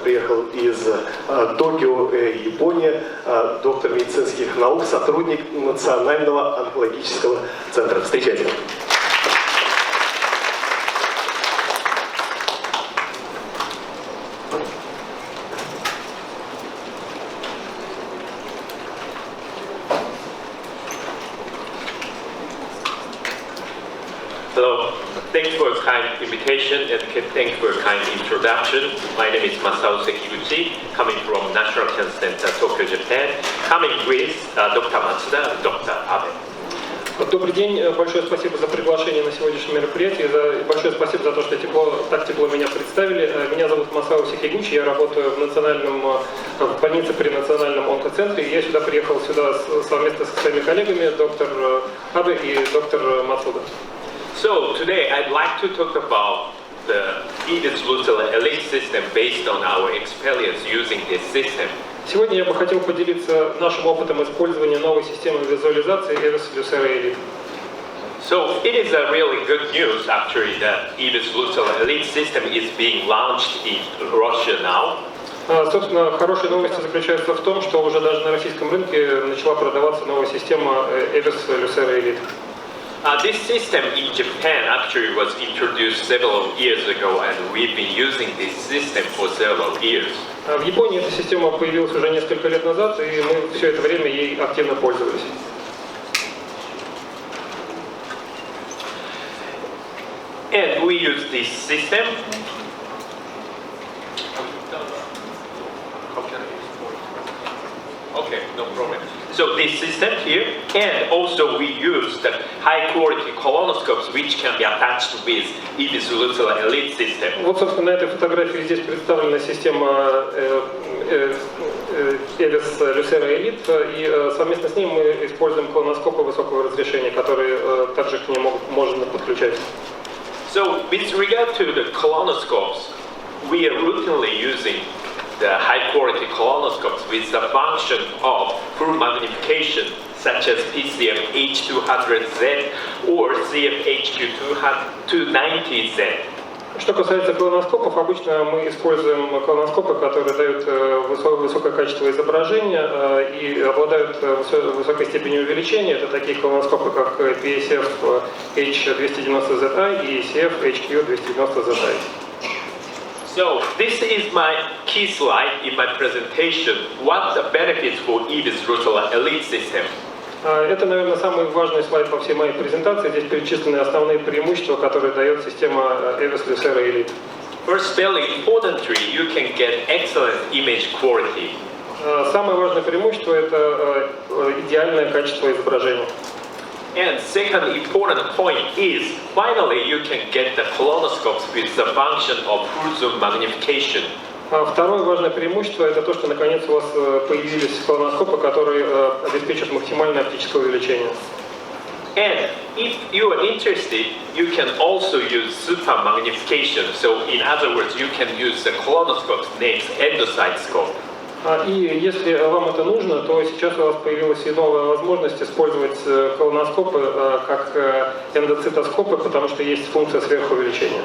приехал из Токио, Япония, доктор медицинских наук, сотрудник Национального онкологического центра. Встречайте. Hello, thanks for a kind invitation and thanks for a kind introduction. My name is Masau Sekiguchi, coming from National Cancer Center, Tokyo, Japan, coming with Dr. Matsuda and Dr. Abe. Добрый день, большое спасибо за приглашение на сегодняшнее мероприятие, большое спасибо за то, что так тепло меня представили. Меня зовут Масау Секигучи, я работаю в больнице при Национальном онкоцентре. Я сюда приехал совместно со своими коллегами, доктор Абе и доктор Мацуда. So today I'd like to talk about the Lucera elite system based on our experience using this system. Сегодня я бы хотел поделиться нашим опытом использования новой системы визуализации Lucera Elite. So it is a really good news actually that Lucera elite system is being launched in Russia now. Собственно, хорошая новость заключается в том, что уже даже на российском рынке начала продаваться новая система Lucera Elite. This system in Japan actually was introduced several years ago, and we've been using this system for several years. В Японии эта система появилась уже несколько лет назад, и мы все это время ей активно пользовались. And we use this system. Okay, no problem. So this system here, and also we use the high-quality colonoscopes which can be attached with Lucera elite system. Вот, собственно, на этой фотографии здесь представлена система Lucera Elite, и совместно с ней мы используем колоноскопы высокого разрешения, которые также к ней можно подключать. So with regard to the colonoscopes, we are routinely using the high-quality colonoscopes with the function of full magnification, such as PCM H200Z or CF HQ290Z. Что касается колоноскопов, обычно мы используем колоноскопы, которые дают высокое качество изображения и обладают высокой степенью увеличения. Это такие колоноскопы, как PSF H290ZI и CF HQ290ZI. So this is my key slide in my presentation. What the benefits for Lucera elite system? Это, наверное, самый важный слайд по всей моей презентации. Здесь перечислены основные преимущества, которые дает система Lucera Elite. First, very importantly, you can get excellent image quality. Самое важное преимущество – это идеальное качество изображения. And second important point is, finally you can get the colonoscopes with the function of full zoom magnification. Второе важное преимущество – это то, что наконец у вас появились колоноскопы, которые обеспечат максимальное оптическое увеличение. And if you are interested, you can also use super magnification. So in other words, you can use the colonoscope named endoscope. И если вам это нужно, то сейчас у вас появилась и новая возможность использовать колоноскопы как эндоцитоскопы, потому что есть функция сверхувеличения.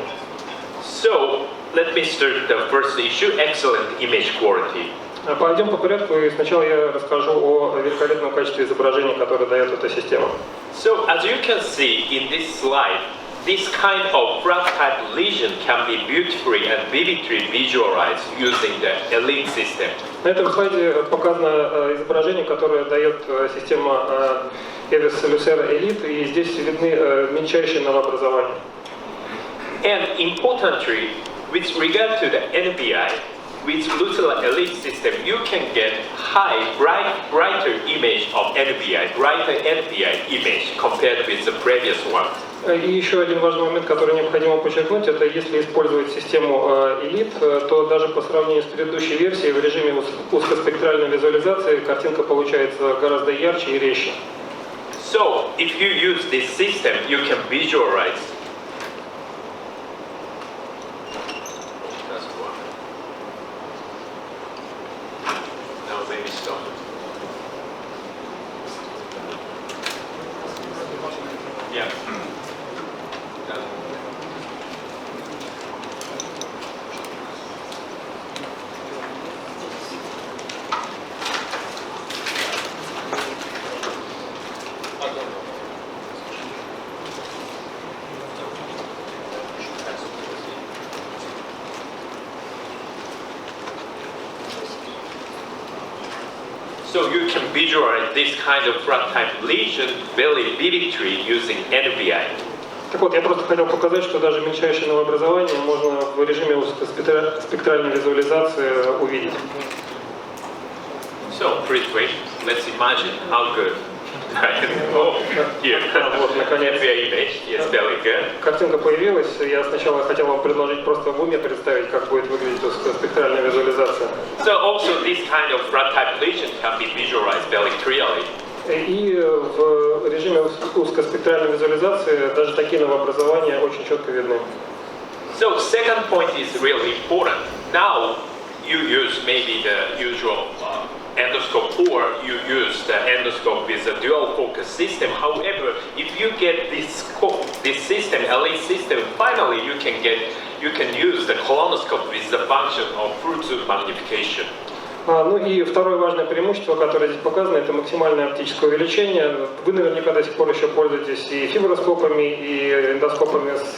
So let me start the first issue: excellent image quality. Пойдем по порядку, и сначала я расскажу о великолепном качестве изображения, которое дает эта система. So as you can see in this slide, this kind of flat-type lesion can be beautifully and vividly visualized using the elite system. На этом слайде показано изображение, которое дает система Lucera Elite, и здесь видны мельчайшие новообразования. And importantly, with regard to the NBI, with Lucera elite system, you can get brighter image of NBI, brighter NBI image compared with the previous one. И еще один важный момент, который необходимо подчеркнуть, это если использовать систему Elite, то даже по сравнению с предыдущей версией в режиме узкоспектральной визуализации картинка получается гораздо ярче и резче. So, if you use this system, you can visualize. Now maybe stop. Yeah. So you can visualize this kind of flat-type lesion very vividly using NBI. Так вот, я просто хотел показать, что даже мельчайшее новообразование можно в режиме узкоспектральной визуализации увидеть. So, please wait. Let's imagine how good. Oh, here. Вот, наконец. NBI image. Yes, very good. Картинка появилась. Я сначала хотел вам предложить просто в уме представить, как будет выглядеть узкоспектральная визуализация. So also this kind of flat-type lesion can be visualized very clearly. И в режиме узкоспектральной визуализации даже такие новообразования очень четко видны. So second point is really important. Now you use maybe the usual endoscope or you use the endoscope with a dual focus system. However, if you get this scope, this system, LA system, finally you can use the colonoscope with the function of full zoom magnification. Ну и второе важное преимущество, которое здесь показано, это максимальное оптическое увеличение. Вы наверняка до сих пор еще пользуетесь и фиброскопами, и эндоскопами с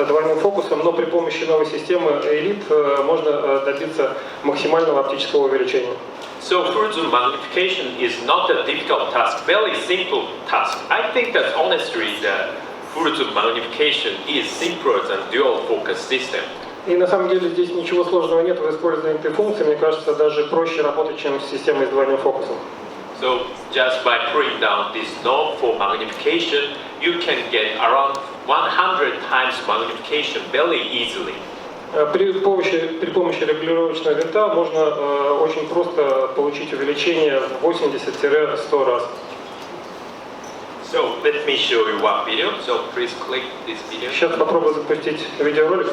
двойным фокусом, но при помощи новой системы Elite можно добиться максимального оптического увеличения. So full zoom magnification is not a difficult task, very simple task. I think that honestly the full zoom magnification is simpler than dual focus system. И на самом деле здесь ничего сложного нет в использовании этой функции. Мне кажется, даже проще работать, чем с системой с двойным фокусом. So just by putting down this knob for magnification, you can get around 100 times magnification very easily. При помощи регулировочного винта можно очень просто получить увеличение в 80-100 раз. So let me show you one video. So please click this video. Сейчас попробую запустить видеоролик.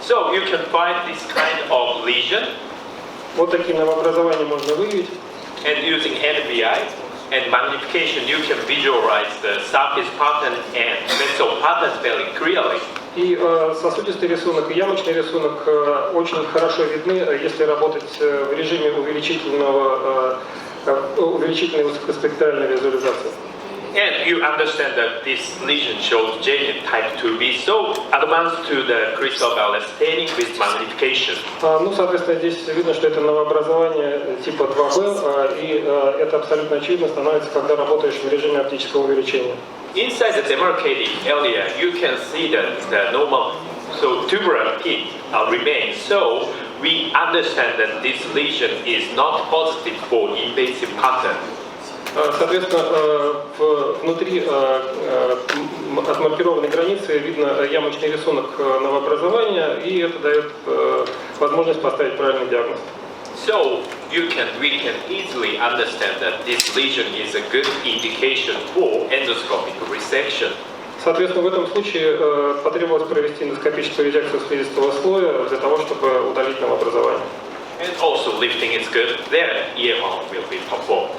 So you can find this kind of lesion. Вот такие новообразования можно выявить. And using NBI and magnification, you can visualize the surface pattern and vessel patterns very clearly. И сосудистый рисунок и ямочный рисунок очень хорошо видны, если работать в режиме увеличительной узкоспектральной визуализации. And you understand that this lesion shows genuine type 2B, so advanced to the crystal violet staining with magnification. Ну, соответственно, здесь видно, что это новообразование типа 2B, и это абсолютно очевидно становится, когда работаешь в режиме оптического увеличения. Inside the demarcated area, you can see that the normal, so tubular pit remains. So we understand that this lesion is not positive for invasive pattern. Соответственно, внутри отмаркированной границы видно ямочный рисунок новообразования, и это дает возможность поставить правильный диагноз. So we can easily understand that this lesion is a good indication for endoscopic resection. Соответственно, в этом случае потребовалось провести эндоскопическую резекцию слизистого слоя для того, чтобы удалить новообразование. And also lifting is good. Then EMR will be performed.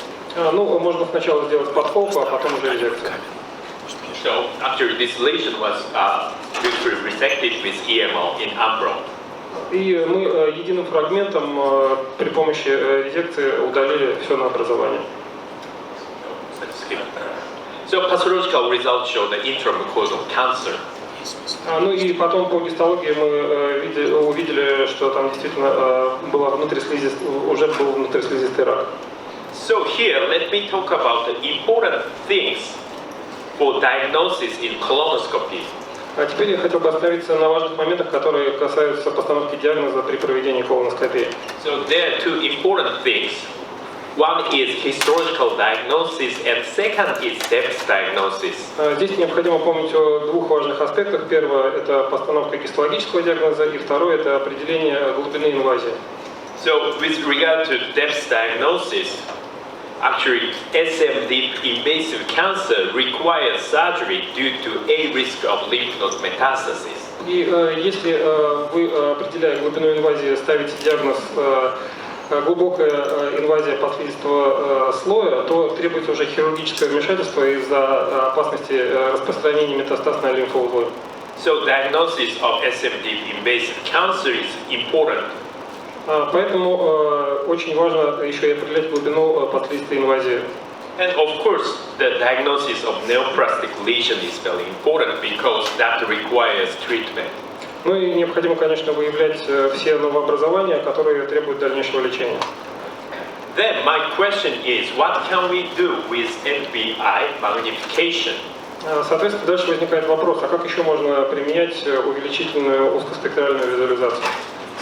Ну, можно сначала сделать подфолку, а потом уже резекцию. So actually this lesion was beautifully resected with EMR in umbral. И мы единым фрагментом при помощи резекции удалили все новообразование. So pathological results show the intramucosal cancer. Ну и потом по гистологии мы увидели, что там действительно уже был внутрислизистый рак. So here, let me talk about the important things for diagnosis in colonoscopy. А теперь я хотел бы остановиться на важных моментах, которые касаются постановки диагноза при проведении колоноскопии. So there are two important things. One is histological diagnosis, and second is depth diagnosis. Здесь необходимо помнить о двух важных аспектах. Первое – это постановка гистологического диагноза, и второе – это определение глубины инвазии. So with regard to depth diagnosis, actually, SM deep invasive cancer requires surgery due to a risk of lymph node metastasis. И если вы, определяя глубину инвазии, ставите диагноз глубокая инвазия подслизистого слоя, то требуется уже хирургическое вмешательство из-за опасности распространения метастаз на лимфоузлы. So diagnosis of SM deep invasive cancer is important. Поэтому очень важно еще и определять глубину подслизистой инвазии. And of course, the diagnosis of neoplastic lesion is very important because that requires treatment. Ну и необходимо, конечно, выявлять все новообразования, которые требуют дальнейшего лечения. Then my question is, what can we do with NBI magnification? Соответственно, дальше возникает вопрос, а как еще можно применять увеличительную узкоспектральную визуализацию?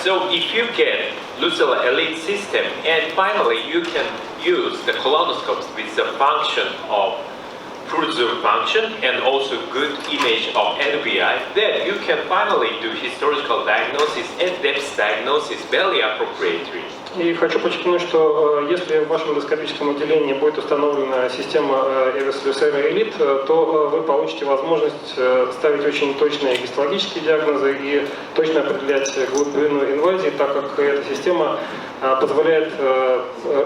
So if you get Lucera Elite system and finally you can use the colonoscopes with the function of full zoom function and also good image of NBI, then you can finally do historical diagnosis and depth diagnosis very appropriately. И хочу подчеркнуть, что если в вашем эндоскопическом отделении будет установлена система EVIS Lucera Elite, то вы получите возможность ставить очень точные гистологические диагнозы и точно определять глубину инвазии, так как эта система позволяет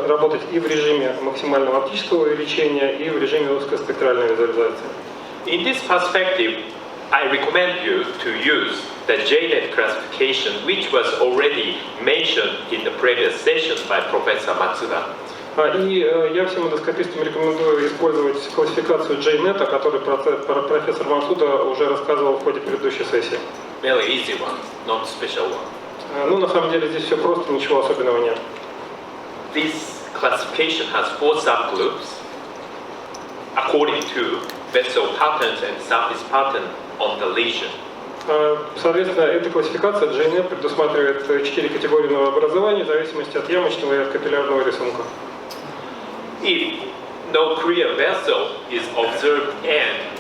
работать и в режиме максимального оптического увеличения, и в режиме узкоспектральной визуализации. In this perspective, I recommend you to use the JNET classification, which was already mentioned in the previous session by Professor Matsuda. И я всем эндоскопистам рекомендую использовать классификацию JNET, о которой профессор Мацуда уже рассказывал в ходе предыдущей сессии. Very easy one, not special one. Ну, на самом деле здесь все просто, ничего особенного нет. This classification has 4 subgroups according to vessel patterns and surface pattern on the lesion. Соответственно, эта классификация JNET предусматривает 4 категории новообразований в зависимости от ямочного и от капиллярного рисунка. If no clear vessel is observed and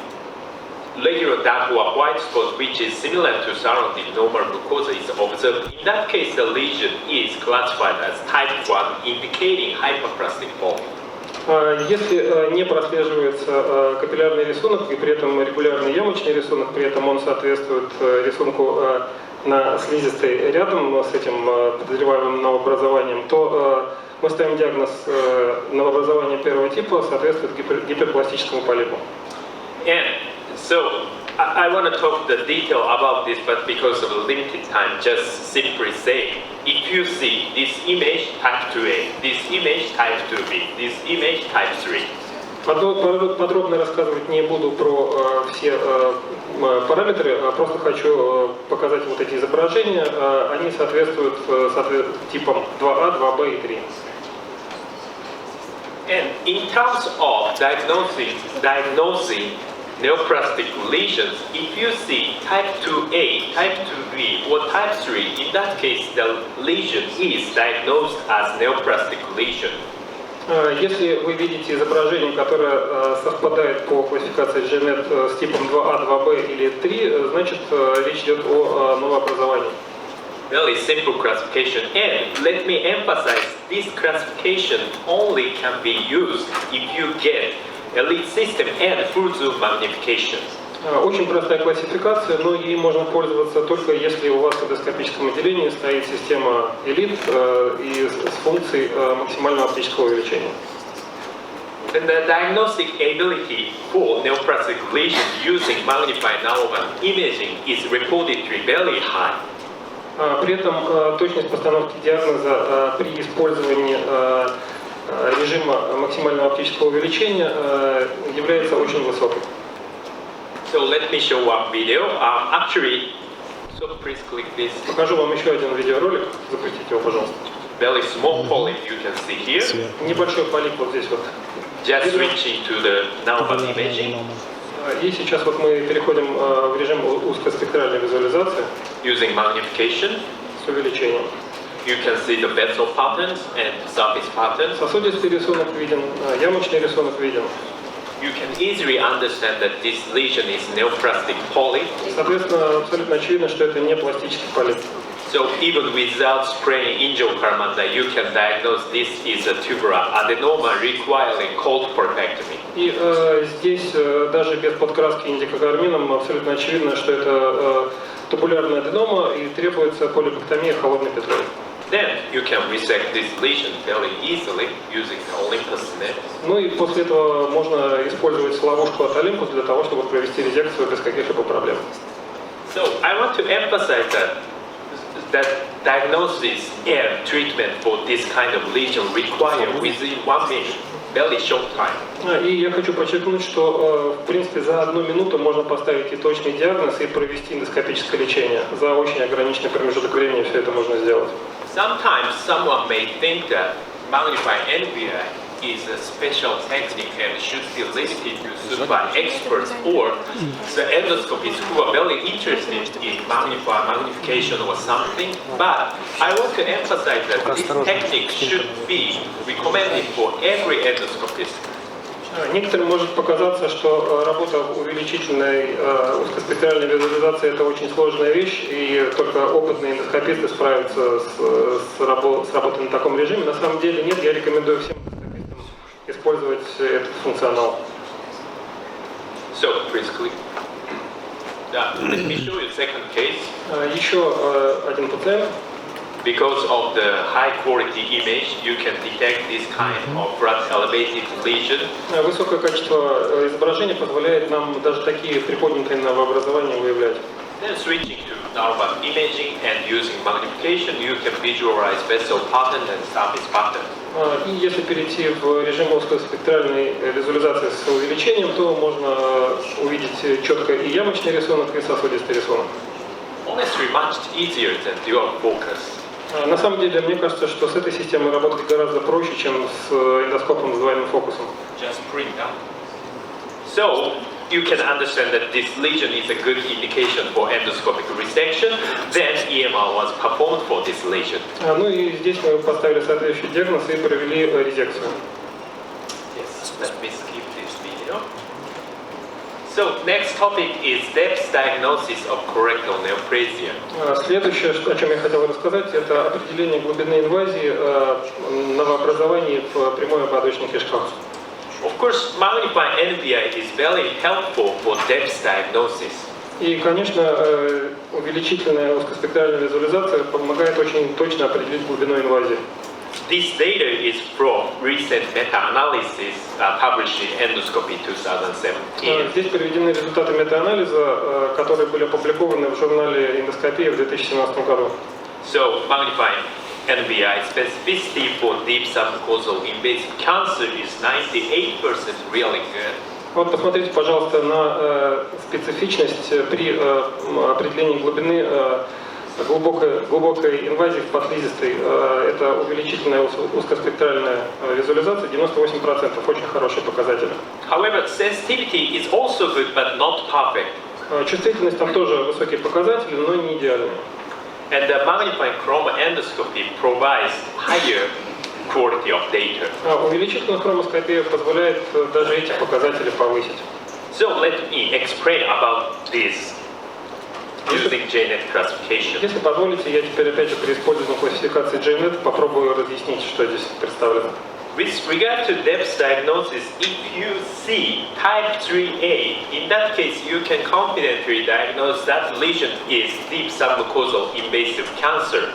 regular dark or white spot which is similar to surrounding normal mucosa is observed, in that case the lesion is classified as type 1, indicating hyperplastic form. Если не прослеживается капиллярный рисунок и при этом регулярный ямочный рисунок, при этом он соответствует рисунку на слизистой рядом с этим подозреваемым новообразованием, то мы ставим диагноз новообразования первого типа, соответствует гиперпластическому полипу. And so I want to talk the detail about this, but because of limited time, just simply say, if you see this image type 2A, this image type 2B, this image type 3. Подробно рассказывать не буду про все параметры, а просто хочу показать вот эти изображения. Они соответствуют типам 2А, 2Б и 3. And in terms of diagnosing neoplastic lesions, if you see type 2A, type 2B or type 3, in that case the lesion is diagnosed as neoplastic lesion. Если вы видите изображение, которое совпадает по классификации JNET с типом 2А, 2Б или 3, значит речь идет о новообразовании. Very simple classification, and let me emphasize, this classification only can be used if you get Elite system and full zoom magnification. Очень простая классификация, но ей можно пользоваться только если у вас в эндоскопическом отделении стоит система Elite и с функцией максимального оптического увеличения. And the diagnostic ability for neoplastic lesion using magnified narrowband imaging is reportedly very high. При этом точность постановки диагноза при использовании режима максимального оптического увеличения является очень высокой. So let me show one video. Actually, so please click this. Покажу вам еще один видеоролик. Запустите его, пожалуйста. Very small polyp you can see here. Небольшой полип вот здесь вот. Just switching to the narrowband imaging. И сейчас вот мы переходим в режим узкоспектральной визуализации. Using magnification. С увеличением. You can see the vessel patterns and surface patterns. Сосудистый рисунок виден, ямочный рисунок виден. You can easily understand that this lesion is neoplastic polyp. Соответственно, абсолютно очевидно, что это не пластический полип. So even without spraying angiocarmanda, you can diagnose this is a tubular adenoma requiring cold prorectomy. И здесь даже без подкраски индикогармином абсолютно очевидно, что это тубулярная аденома и требуется полипектомия холодной петлей. Then you can resect this lesion very easily using the OLYMPUS net. Ну и после этого можно использовать ловушку от Olympus для того, чтобы провести резекцию без каких-либо проблем. So I want to emphasize that that diagnosis and treatment for this kind of lesion require within 1 minute, very short time. И я хочу подчеркнуть, что в принципе за 1 минуту можно поставить и точный диагноз, и провести эндоскопическое лечение. За очень ограниченный промежуток времени все это можно сделать. Sometimes someone may think that magnified NVI is a special technique and should be limited to used by experts or the endoscopists who are very interested in magnification or something. But I want to emphasize that this technique should be recommended for every endoscopist. Некоторым может показаться, что работа увеличительной узкоспектральной визуализации это очень сложная вещь, и только опытные эндоскописты справятся с работой на таком режиме. На самом деле нет, я рекомендую всем эндоскопистам использовать этот функционал. So, please click. Let me show you second case. Еще один пациент. Because of the high quality image, you can detect this kind of blood elevated lesion. Высокое качество изображения позволяет нам даже такие приподнятые новообразования выявлять. Then switching to normal imaging and using magnification, you can visualize vessel pattern and surface pattern. И если перейти в режим узкоспектральной визуализации с увеличением, то можно увидеть четко и ямочный рисунок, и сосудистый рисунок. Honestly, much easier than dual focus. На самом деле, мне кажется, что с этой системой работать гораздо проще, чем с эндоскопом с двойным фокусом. Just bring down. So, you can understand that this lesion is a good indication for endoscopic resection. Then EMR was performed for this lesion. Ну и здесь мы поставили соответствующий диагноз и провели резекцию. Yes, let me skip this video. So, next topic is depth diagnosis of colorectal neoplasia. Следующее, о чем я хотел рассказать, это определение глубины инвазии новообразований в прямой ободочной кишках. Of course, magnified NVI is very helpful for depth diagnosis. И, конечно, увеличительная узкоспектральная визуализация помогает очень точно определить глубину инвазии. This data is from recent meta-analysis published in Endoscopy 2017. Здесь приведены результаты метаанализа, которые были опубликованы в журнале «Эндоскопия» в 2017 году. So, magnified NVI specificity for deep submucosal invasive cancer is 98% really good. Вот посмотрите, пожалуйста, на специфичность при определении глубины глубокой инвазии в подслизистой. Это увеличительная узкоспектральная визуализация, 98%, очень хороший показатель. However, sensitivity is also good, but not perfect. Чувствительность там тоже высокие показатели, но не идеальные. And the magnified chroma endoscopy provides higher quality of data. Увеличительная хромоскопия позволяет даже эти показатели повысить. So let me explain about this using JNet classification. Если позволите, я теперь опять же при использовании классификации JNet попробую разъяснить, что здесь представлено. With regard to depth diagnosis, if you see type 3A, in that case you can confidently diagnose that lesion is deep submucosal invasive cancer.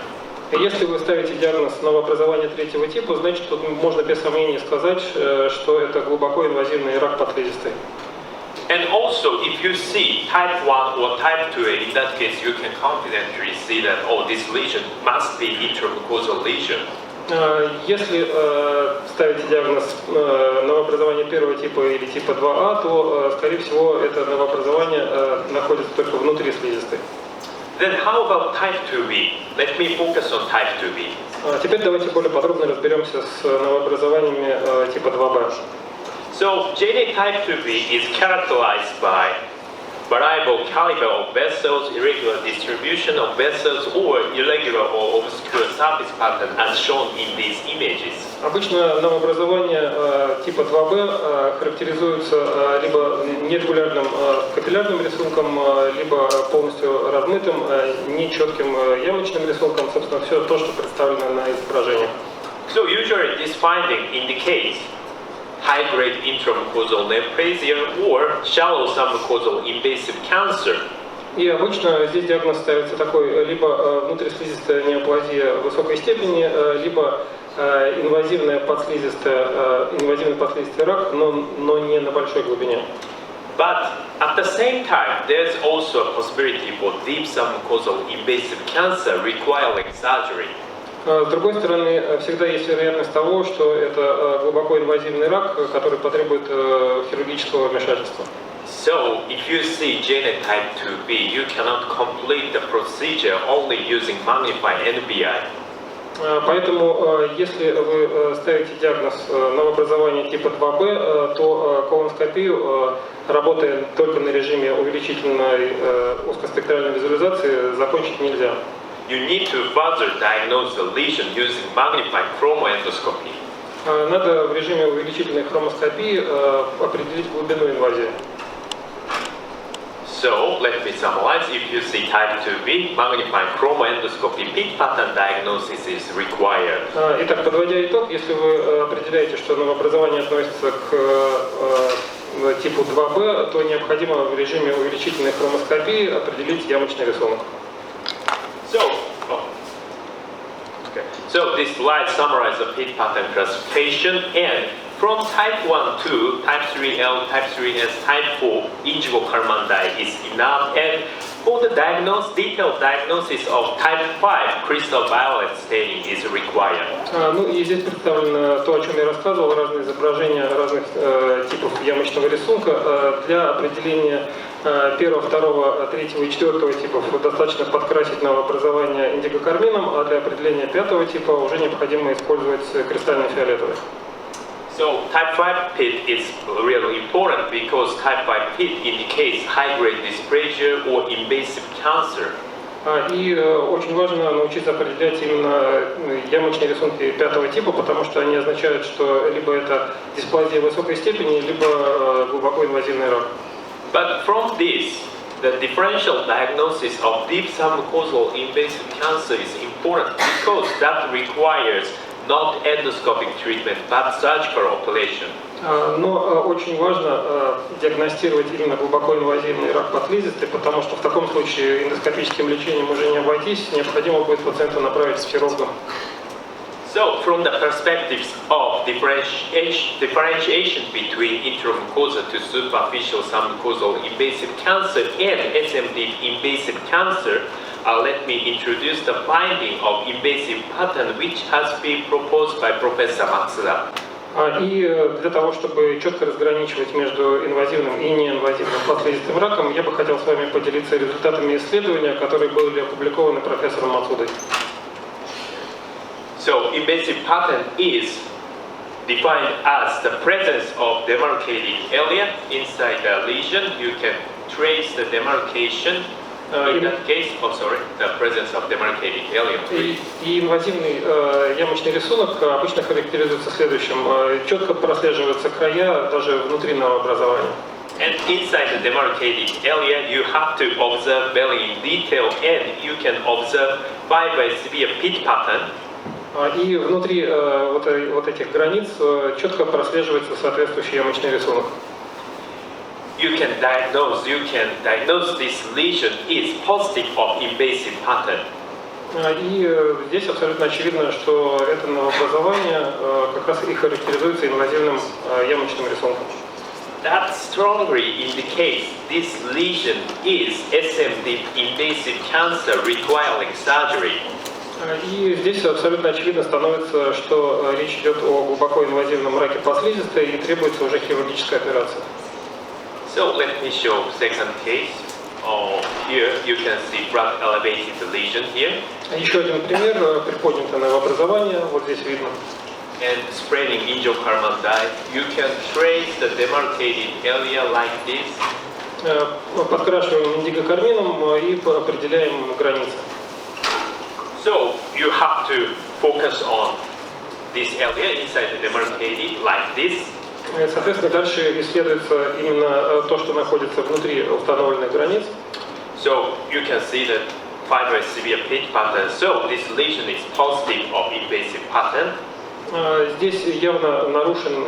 Если вы ставите диагноз новообразования третьего типа, значит, тут можно без сомнения сказать, что это глубоко инвазивный рак подслизистой. And also, if you see type 1 or type 2A, in that case you can confidently see that, oh, this lesion must be intramucosal lesion. Если ставите диагноз новообразования первого типа или типа 2А, то, скорее всего, это новообразование находится только внутри слизистой. Then how about type 2B? Let me focus on type 2B. Теперь давайте более подробно разберемся с новообразованиями типа 2B. So, JNet type 2B is characterized by variable caliber of vessels, irregular distribution of vessels, or irregular or obscure surface pattern as shown in these images. Обычно новообразования типа 2B характеризуются либо нерегулярным капиллярным рисунком, либо полностью размытым, нечетким ямочным рисунком, собственно, все то, что представлено на изображениях. So usually this finding indicates high-grade intramucosal neoplasia or shallow submucosal invasive cancer. И обычно здесь диагноз ставится такой: либо внутрислизистая неоплазия высокой степени, либо инвазивный подслизистый рак, но не на большой глубине. But at the same time, there's also a possibility for deep submucosal invasive cancer requiring surgery. С другой стороны, всегда есть вероятность того, что это глубоко инвазивный рак, который потребует хирургического вмешательства. So, if you see genotype 2B, you cannot complete the procedure only using magnified NBI. Поэтому, если вы ставите диагноз новообразования типа 2B, то колоноскопию, работая только на режиме увеличительной узкоспектральной визуализации, закончить нельзя. You need to further diagnose the lesion using magnified chromoendoscopy. Надо в режиме увеличительной хромоскопии определить глубину инвазии. So, let me summarize. If you see type 2B, magnified chromoendoscopy peak pattern diagnosis is required. Итак, подводя итог, если вы определяете, что новообразование относится к типу 2B, то необходимо в режиме увеличительной хромоскопии определить ямочный рисунок. So this slide summarizes the peak pattern classification, and from type 1 to type 3L, type 3S, type 4, indigo Karmandai is enough. And for the detailed diagnosis of type 5, crystal violet staining is required. Ну и здесь представлено то, о чем я рассказывал, разные изображения разных типов ямочного рисунка. Для определения первого, второго, третьего и четвертого типов достаточно подкрасить новообразование индикокармином, а для определения пятого типа уже необходимо использовать кристально-фиолетовый. So type 5 pit is really important because type 5 pit indicates high-grade dysplasia or invasive cancer. И очень важно научиться определять именно ямочные рисунки пятого типа, потому что они означают, что либо это дисплазия высокой степени, либо глубоко инвазивный рак. But from this, the differential diagnosis of deep submucosal invasive cancer is important because that requires not endoscopic treatment, but surgical operation. Но очень важно диагностировать именно глубоко инвазивный рак подслизистой, потому что в таком случае эндоскопическим лечением уже не обойтись, необходимо будет пациента направить к хирургу. So, from the perspectives of differentiation between intramucosal to superficial submucosal invasive cancer and SMD invasive cancer, let me introduce the finding of invasive pattern which has been proposed by Professor Matsuda. И для того, чтобы четко разграничивать между инвазивным и неинвазивным подслизистым раком, я бы хотел с вами поделиться результатами исследования, которые были опубликованы профессором Мацудой. So, invasive pattern is defined as the presence of demarcated area inside the lesion. You can trace the demarcation. In that case, the presence of demarcated area. И инвазивный ямочный рисунок обычно характеризуется следующим. Четко прослеживаются края даже внутри новообразования. And inside the demarcated area, you have to observe very in detail, and you can observe by severe pit pattern. И внутри вот этих границ четко прослеживается соответствующий ямочный рисунок. You can diagnose this lesion is positive of invasive pattern. И здесь абсолютно очевидно, что это новообразование как раз и характеризуется инвазивным ямочным рисунком. That strongly indicates this lesion is SMD invasive cancer requiring surgery. И здесь абсолютно очевидно становится, что речь идет о глубоко инвазивном раке подслизистой и требуется уже хирургическая операция. So let me show second case. Here you can see flat elevated lesion here. Еще один пример, приподнятое новообразование, вот здесь видно. And spreading angiocarmandai, you can trace the demarcated area like this. Подкрашиваем индикокармином и определяем границы. So you have to focus on this area inside the demarcated like this. Соответственно, дальше исследуется именно то, что находится внутри установленных границ. So you can see the fibrous severe pit pattern. So this lesion is positive of invasive pattern. Здесь явно нарушен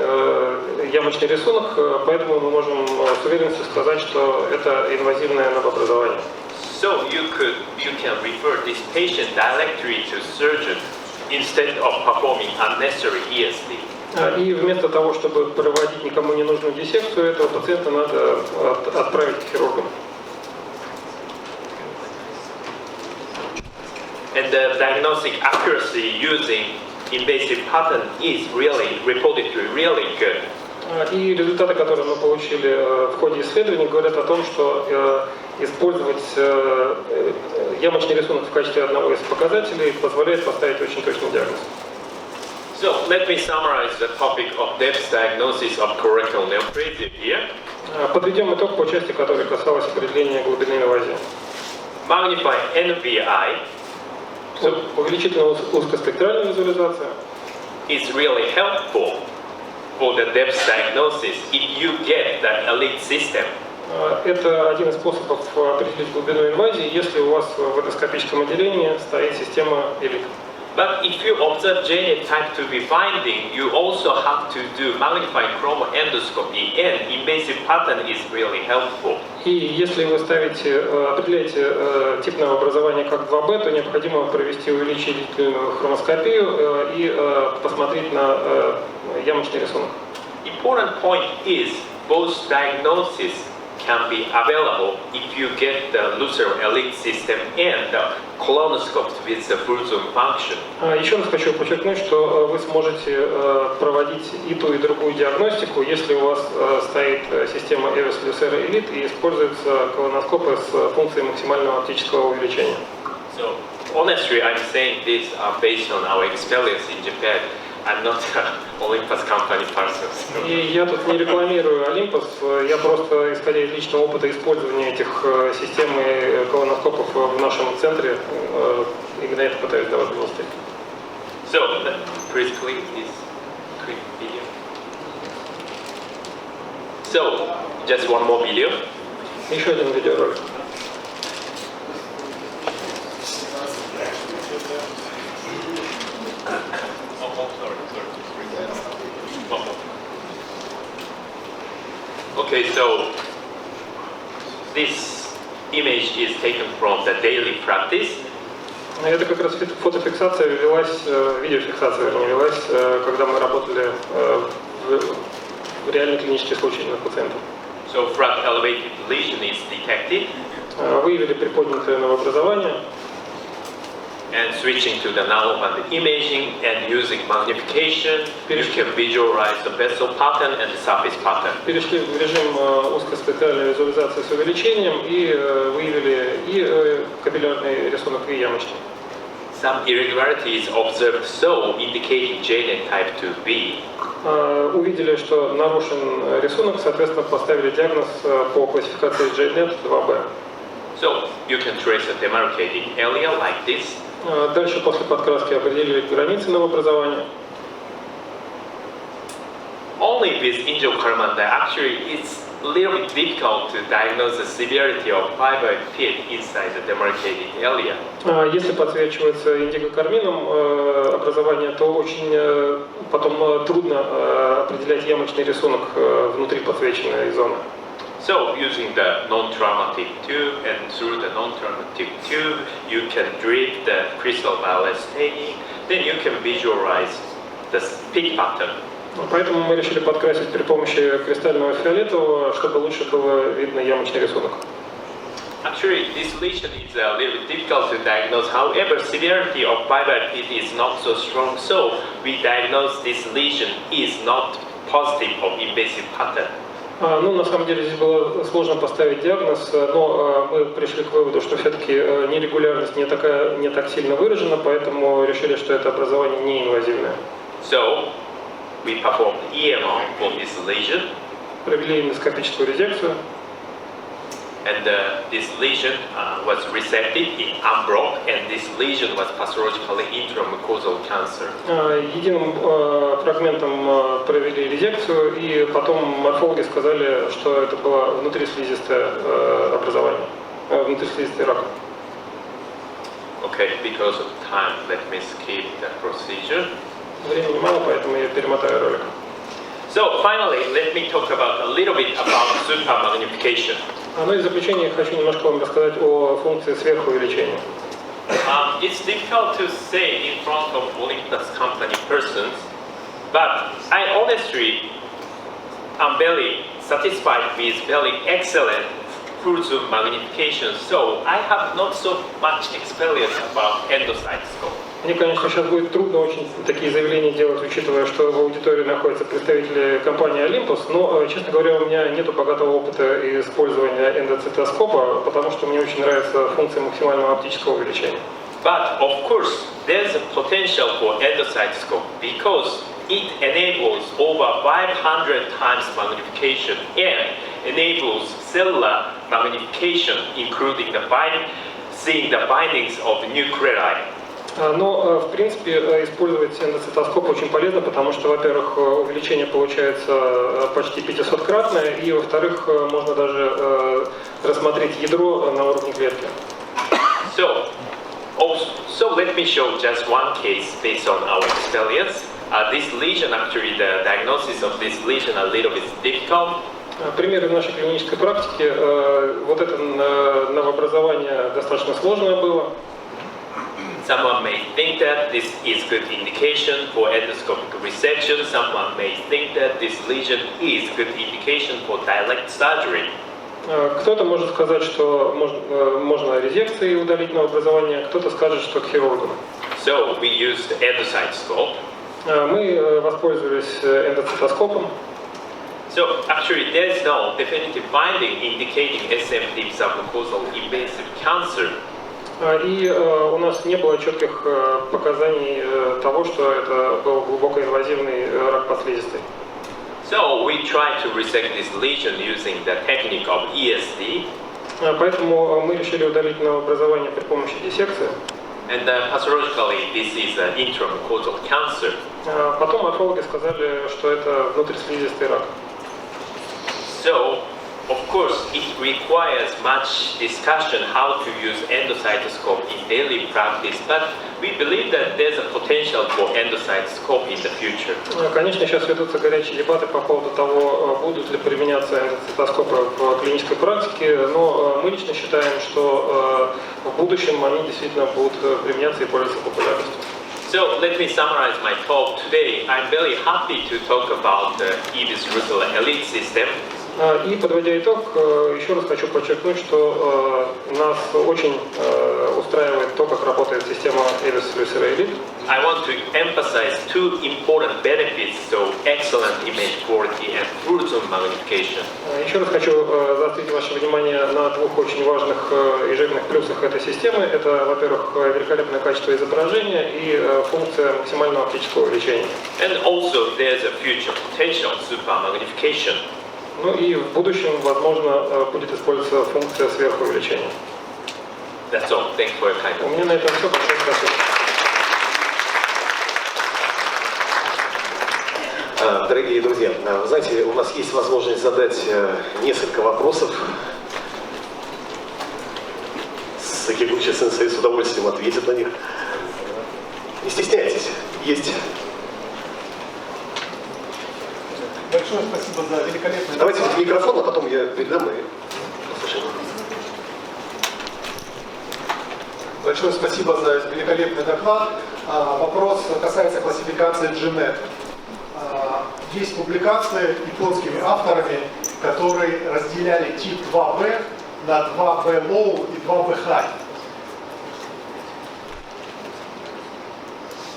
ямочный рисунок, поэтому мы можем с уверенностью сказать, что это инвазивное новообразование. So you can refer this patient directly to surgeon instead of performing unnecessary ESD. И вместо того, чтобы проводить никому не нужную диссекцию, этого пациента надо отправить к хирургам. And the diagnostic accuracy using invasive pattern is really reported to be really good. И результаты, которые мы получили в ходе исследований, говорят о том, что использовать ямочный рисунок в качестве одного из показателей позволяет поставить очень точный диагноз. So let me summarize the topic of depth diagnosis of colorectal neoplasia here. Подведем итог по части, которая касалась определения глубины инвазии. Magnify NVI. Увеличительная узкоспектральная визуализация Is really helpful for the depth diagnosis if you get the elite system. это один из способов определить глубину инвазии, если у вас в эндоскопическом отделении стоит система элит. But if you observe genotype to be finding, you also have to do magnified chromo endoscopy, and invasive pattern is really helpful. И если вы определяете тип новообразования как 2B, то необходимо провести увеличительную хромоскопию и посмотреть на ямочный рисунок. Important point is both diagnosis can be available if you get the Lucera elite system and the colonoscopy with the full zoom function. Еще раз хочу подчеркнуть, что вы сможете проводить и ту, и другую диагностику, если у вас стоит система EVIS Lucera Elite и используются колоноскопы с функцией максимального оптического увеличения. So honestly, I'm saying this based on our experience in Japan. I'm not an Olympus company person. И я тут не рекламирую Olympus, я просто, исходя из личного опыта использования этих систем и колоноскопов в нашем центре, именно это пытаюсь давать демонстрировать. So, please click this quick video. So, just one more video. Еще один видеоролик. Okay, so this image is taken from the daily practice. Это как раз фотофиксация велась, видеофиксация велась, когда мы работали в реальных клинических случаях на пациентах. So front elevated lesion is detected. Выявили приподнятое новообразование. And switching to the nano-band imaging and using magnification, you can visualize the vessel pattern and the surface pattern. Перешли в режим узкоспектральной визуализации с увеличением и выявили и капиллярный рисунок, и ямочный. Some irregularities observed, so indicating genotype to B. Увидели, что нарушен рисунок, соответственно, поставили диагноз по классификации JNet 2B. So you can trace a demarcated area like this. Дальше после подкраски определили границы новообразования. Only with angiocarmine, actually it's a little bit difficult to diagnose the severity of fibroid pit inside the demarcated area. Если подсвечивается индикокармином образование, то очень потом трудно определять ямочный рисунок внутри подсвеченной зоны. So using the non-traumatic tube and through the non-traumatic tube, you can drip the crystal violet staining. Then you can visualize the peak pattern. Поэтому мы решили подкрасить при помощи кристального фиолетового, чтобы лучше было видно ямочный рисунок. Actually, this lesion is a little bit difficult to diagnose. However, severity of fibroid pit is not so strong, so we diagnose this lesion is not positive of invasive pattern. Ну, на самом деле здесь было сложно поставить диагноз, но мы пришли к выводу, что все-таки нерегулярность не так сильно выражена, поэтому решили, что это образование неинвазивное. So, we performed EMO for this lesion. Провели эндоскопическую резекцию. And this lesion was resected in unbroke, and this lesion was pathologically intramucosal cancer. Единым фрагментом провели резекцию, и потом морфологи сказали, что это было внутрислизистое образование, внутрислизистый рак. Okay, because of time, let me skip the procedure. Времени мало, поэтому я перемотаю ролик. So finally, let me talk about a little bit about supermagnification. Ну и в заключение хочу немножко вам рассказать о функции сверхувеличения. It's difficult to say in front of Olympus company persons, But I honestly am very satisfied with very excellent full zoom magnification, so I have not so much experience about endoscopy. Мне, конечно, сейчас будет трудно очень такие заявления делать, учитывая, что в аудитории находятся представители компании OLYMPUS, но, честно говоря, у меня нет богатого опыта использования эндоцитоскопа, потому что мне очень нравится функция максимального оптического увеличения. But of course, there's a potential for endoscopy because it enables over 500 times magnification and enables cellular magnification, including seeing the bindings of nuclei. Но, в принципе, использовать эндоцитоскоп очень полезно, потому что, во-первых, увеличение получается почти 500-кратное, и, во-вторых, можно даже рассмотреть ядро на уровне клетки. So let me show just one case based on our experience. This lesion, actually, the diagnosis of this lesion a little bit difficult. Примеры в нашей клинической практике. Вот это новообразование достаточно сложное было. Someone may think that this is good indication for endoscopic resection. Someone may think that this lesion is good indication for direct surgery. Кто-то может сказать, что можно резекцией удалить новообразование, кто-то скажет, что к хирургу. So we used endoscopy. Мы воспользовались эндоцитоскопом. So actually, there's no definitive finding indicating SM-deep submucosal invasive cancer. И у нас не было четких показаний того, что это был глубокоинвазивный рак подслизистой. So we tried to resect this lesion using the technique of ESD. Поэтому мы решили удалить новообразование при помощи диссекции. And pathologically, this is an intramucosal cancer. Потом морфологи сказали, что это внутрислизистый рак. So, of course, it requires much discussion how to use endocystoscope in daily practice, but we believe that there's a potential for endocystoscope in the future. Конечно, сейчас ведутся горячие дебаты по поводу того, будут ли применяться эндоцитоскопы в клинической практике, но мы лично считаем, что в будущем они действительно будут применяться и пользоваться популярностью. So let me summarize my talk today. I'm very happy to talk about the EBIS Lucera Elite system. И подводя итог, еще раз хочу подчеркнуть, что нас очень устраивает то, как работает система EBIS Lucera Elite. I want to emphasize two important benefits, so excellent image quality and full zoom magnification. Еще раз хочу заострить ваше внимание на двух очень важных и жирных плюсах этой системы. Это, во-первых, великолепное качество изображения и функция максимального оптического увеличения. And also there's a future potential super magnification. Ну и в будущем, возможно, будет использоваться функция сверхувеличения. That's all. Thank you for your time. У меня на этом все. Большое спасибо. Дорогие друзья, вы знаете, у нас есть возможность задать несколько вопросов. Sekiguchi-сенсей с удовольствием ответит на них. Не стесняйтесь, есть. Большое спасибо за великолепный Давайте доклад. микрофон, а потом я передам и послушаем. Большое спасибо за великолепный доклад. Вопрос касается классификации GNET. Есть публикации японскими авторами, которые разделяли тип 2B на 2B low и 2B high.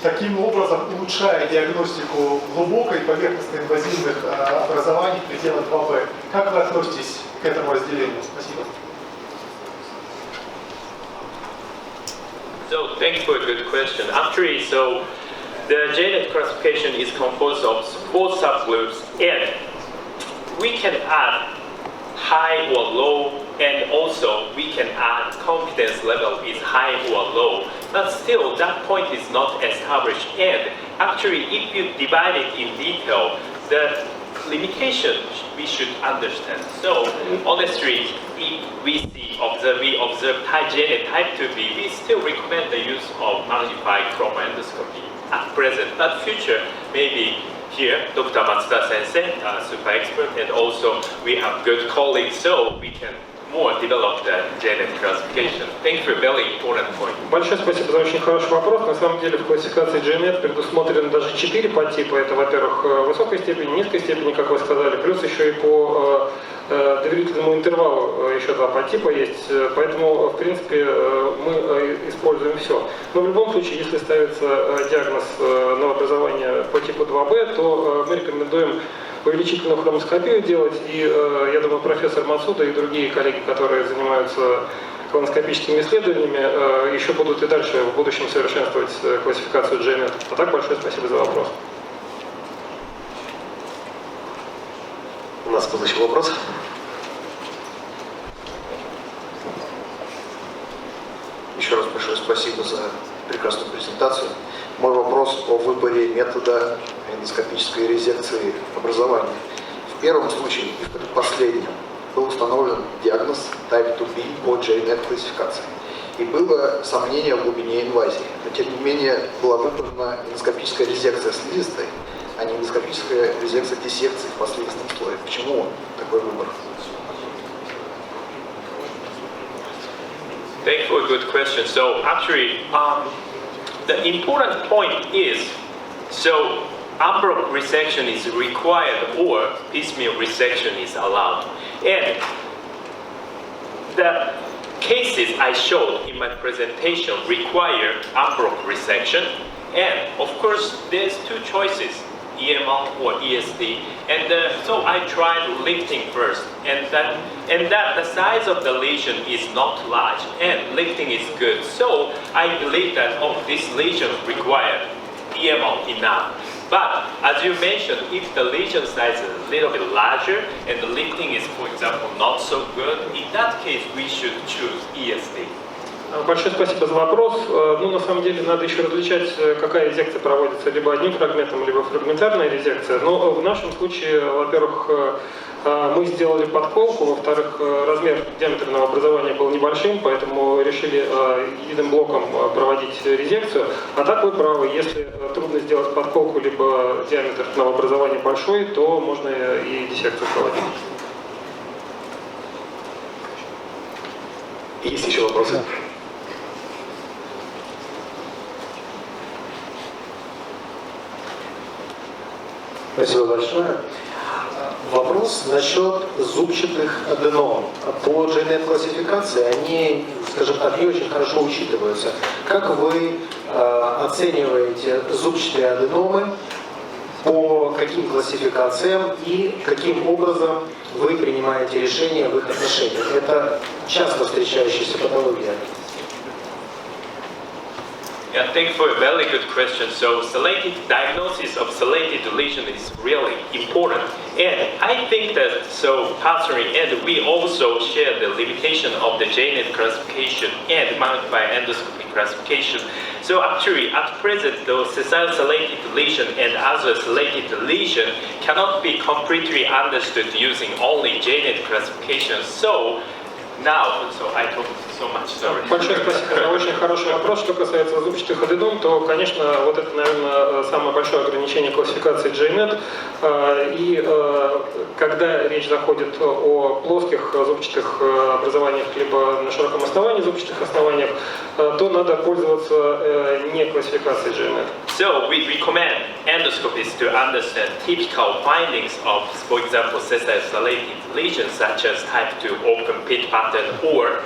Таким образом, улучшая диагностику глубокой поверхностно-инвазивных образований предела 2B. Как вы относитесь к этому разделению? Спасибо. So thanks for a good question. Actually, so the genetic classification is composed of 4 subgroups, and we can add high or low, and also we can add confidence level is high or low. But still, that point is not established. And actually, if you divide it in detail, the limitation we should understand. So honestly, if we observe type J and type 2B, we still recommend the use of magnified chroma endoscopy at present. But future, maybe here, Dr. Matsuda Sensei, super expert, and also we have good colleagues, so we can more develop the genetic classification? Thank you for a very important point. Большое спасибо за очень хороший вопрос. На самом деле в классификации GNet предусмотрено даже 4 подтипа. Это, во-первых, высокой степени, низкой степени, как вы сказали, плюс еще и по доверительному интервалу еще 2 подтипа есть. Поэтому, в принципе, мы используем все. Но в любом случае, если ставится диагноз новообразования по типу 2b, то мы рекомендуем увеличительную хромоскопию делать. И я думаю, профессор Масуда и другие коллеги, которые занимаются колоноскопическими исследованиями, еще будут и дальше в будущем совершенствовать классификацию GNet. А так, большое спасибо за вопрос. У нас был еще вопрос. Еще раз большое спасибо за прекрасную презентацию. Мой вопрос о выборе метода эндоскопической резекции образования. В первом случае и в последнем был установлен диагноз Type 2B по GNet классификации. И было сомнение в глубине инвазии. Но тем не менее была выбрана эндоскопическая резекция слизистой, а не эндоскопическая резекция диссекции в послизистом слое. Почему такой выбор? Thank you for a good question. So actually, the important point is, so unbroken resection is required or piecemeal resection is allowed. And the cases I showed in my presentation require unbroken resection. And of course, there's 2 choices, EML or ESD. And so I tried lifting first. And that the size of the lesion is not large and lifting is good. So I believe that this lesion required EML enough. But as you mentioned, if the lesion size is a little bit larger and the lifting is, for example, not so good, in that case we should choose ESD. Большое спасибо за вопрос. Ну, на самом деле, надо еще различать, какая резекция проводится либо одним фрагментом, либо фрагментарная резекция. Но в нашем случае, во-первых, мы сделали подколку, во-вторых, размер диаметра новообразования был небольшим, поэтому решили единым блоком проводить резекцию. А так вы правы, если трудно сделать подколку, либо диаметр новообразования большой, то можно и диссекцию проводить. Есть еще вопросы? Спасибо большое. Вопрос насчет зубчатых аденом. По GNet классификации они, скажем так, не очень хорошо учитываются. Как вы оцениваете зубчатые аденомы, по каким классификациям и каким образом вы принимаете решения в их отношениях? Это часто встречающаяся патология. Yeah, thank you for a very good question. So selected diagnosis of selected lesion is really important. And I think that so personally, and we also share the limitation of the GNet classification and magnified endoscopy classification. So actually, at present, the selected lesion and other selected lesion cannot be completely understood using only GNet classification. So now, so I talked so much. Sorry. Большое спасибо за очень хороший вопрос. Что касается зубчатых аденом, то, конечно, вот это, наверное, самое большое ограничение классификации GNet. И когда речь заходит о плоских зубчатых образованиях, либо на широком основании зубчатых основаниях, то надо пользоваться не классификацией GNet. So we recommend endoscopists to understand typical findings of, for example, selected lesions such as type 2 open pit pattern or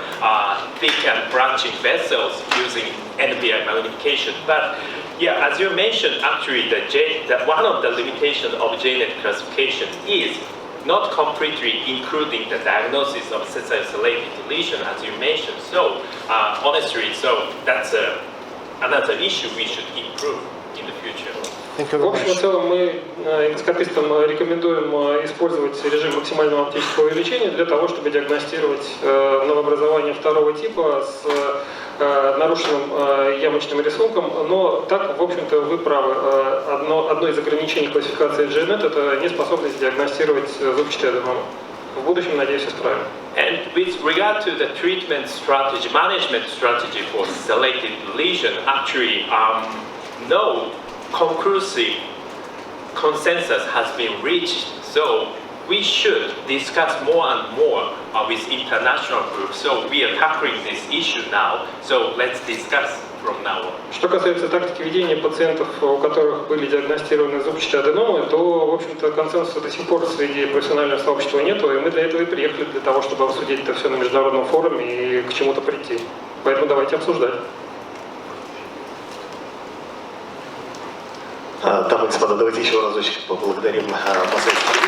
thick and branching vessels using NPI magnification. But yeah, as you mentioned, actually one of the limitations of GNet classification is not completely including the diagnosis of selected lesion, as you mentioned. So honestly, so that's another issue we should improve in the future. В общем и целом мы эндоскопистам рекомендуем использовать режим максимального оптического увеличения для того, чтобы диагностировать новообразование второго типа с нарушенным ямочным рисунком. Но так, в общем-то, вы правы. Одно из ограничений классификации GNet – это неспособность диагностировать зубчатые аденомы. В будущем, надеюсь, исправим. And with regard to the treatment strategy, management strategy for selected lesion, actually, no conclusive consensus has been reached. So we should discuss more and more with international groups. So we are tackling this issue now. So let's discuss from now on. Что касается тактики ведения пациентов, у которых были диагностированы зубчатые аденомы, то, в общем-то, консенсуса до сих пор среди профессионального сообщества нету, и мы для этого и приехали, для того, чтобы обсудить это все на международном форуме и к чему-то прийти. Поэтому давайте обсуждать. Дамы и господа, давайте еще разочек поблагодарим Masau.